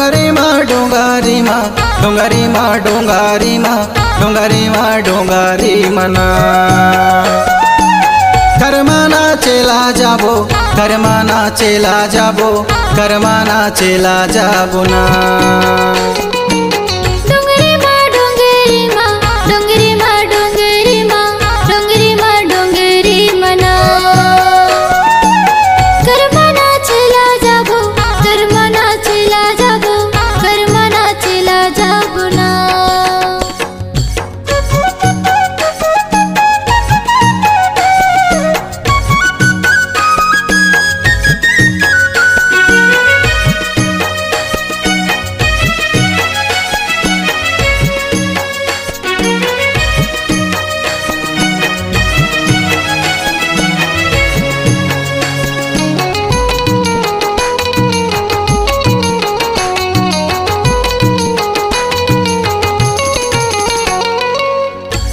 डोंगरी माँ डोंगारी माँ डोंगरी माँ डोंगारी माँ डोंगरी माँ डोंगारी मना करमाना चेला जाबो करमाना चेला जाबो करमाना चेला जाबो ना डोंगरी माँ डोंगरी माँ डोंगरी माँ डोंगरी माँ डोंगरी माँ डोंगरी मना करमाना चेला जाबो करमाना चेला जाबो करमाना चेला जाबो ना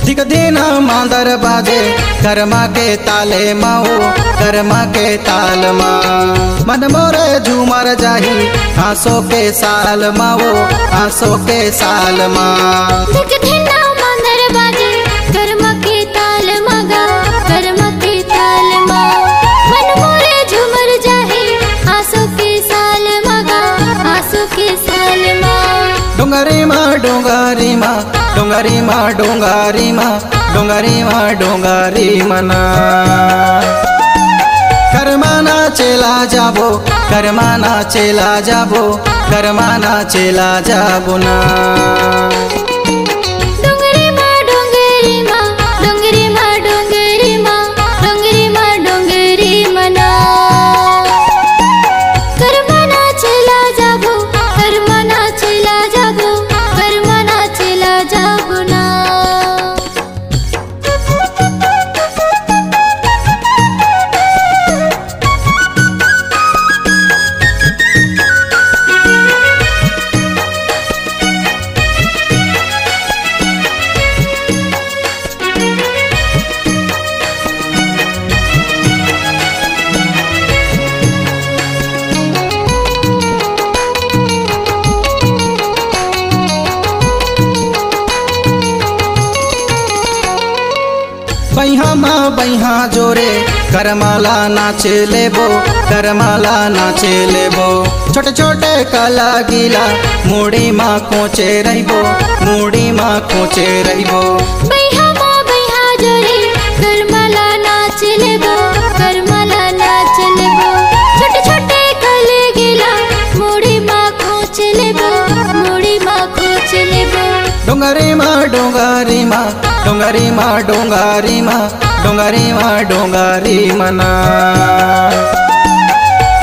दिख देना मांदर बाजे कर्मा के ताले माओ कर्मा के ताल माँ मन मोरे झूमर जाही आंसों के साल माओ आंसों के साल माँ दिख देना मांदर बाजे कर्मा के ताल मगा कर्मा के ताल माँ मन मोरे झूमर जाही आंसू के साल मगा आंसू के साल माँ डोंगरी माँ डोंगारी माँ डोंगरी माँ डोंगारी माँ डोंगरी माँ डोंगारी मना करमाना चेला जाबो करमाना चेला जाबो करमाना चेला जाबो ना डोंगरी माँ डोंगरी माँ डोंगरी माँ डोंगरी माँ डोंगरी माँ डोंगरी मना करमाना चेला जाबो करमाना चेला जाबो करमाना चेला जाबो ना बैहा माँ बैहा जोरे करमाला नाचे लेबो करमाला नाचे लेबो छोटे छोटे काला गीला मूड़ी माँ खोचे रहिबो मूड़ी माँ खोचे रहिबो बैहा माँ बैहा जोरे करमाला नाच लेबो करमाला नाच लेबो छोटे छोटे काले गीला मूड़ी माँ खोच लेबो मूड़ी माँ खोच लेबो डोंगरी माँ डोंगारी माँ डोंगरी माँ डोंगारी माँ डोंगरी माँ डोंगारी मना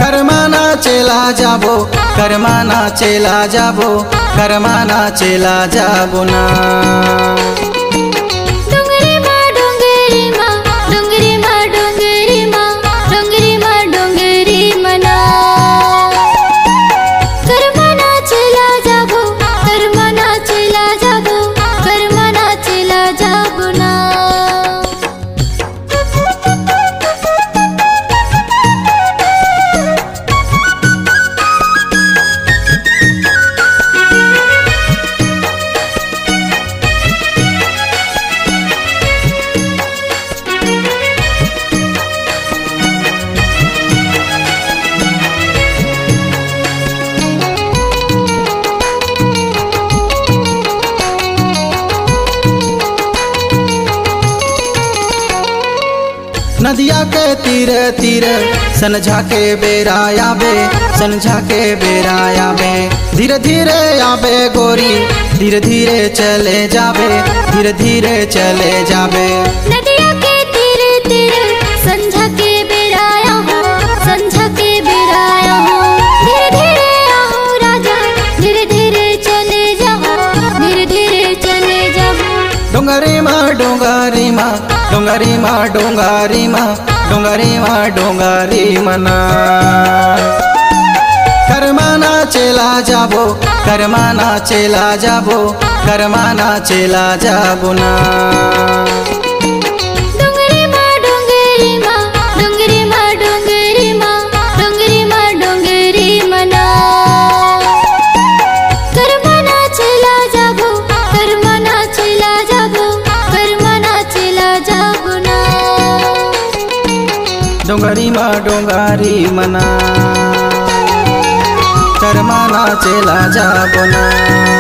करमाना चेला जाबो करमाना चेला जाबो करमाना चेला जाबो ना डोंगरी माँ डोंगरी माँ डोंगरी माँ डोंगरी माँ डोंगरी माँ डोंगरी मना करमाना चेला जाबो करमाना चेला जाबो करमाना चेला जाबो ना नदिया के तीर तीर सनझा के बेरा आबे सनझा के बेरा आबे धीरे धीरे आबे गोरी धीरे धीरे चले जाबे धीरे धीरे चले जाबे नदिया के तीर तीर संझा के बेरा हो संझा के बेरा हो धीरे धीरे आओ राजा धीरे धीरे चले जाओ धीरे धीरे चले जाओ डोंगरी माँ डोंगारी माँ डोंगरी माँ डोंगारी माँ डोंगरी माँ डोंगारी मना करमाना चेला जाबो करमाना चेला जाबो करमाना चेला जाबो ना डोंगरी माँ डोंगरी माँ डोंगरी माँ डोंगरी माँ डोंगरी माँ डोंगरी मना डोंगरी मा डोंगारी मना कर्मा नाचेला जाबोना।